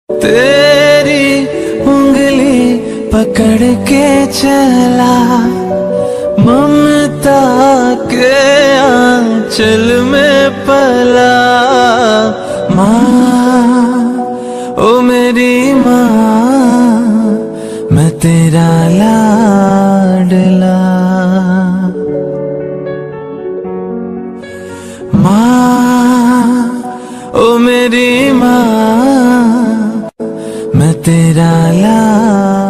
तेरी उंगली पकड़ के चला, ममता के आंचल में पला। माँ ओ मेरी माँ, मैं तेरा लाडला। माँ ओ मेरी माँ, मैं तेरा लाडला।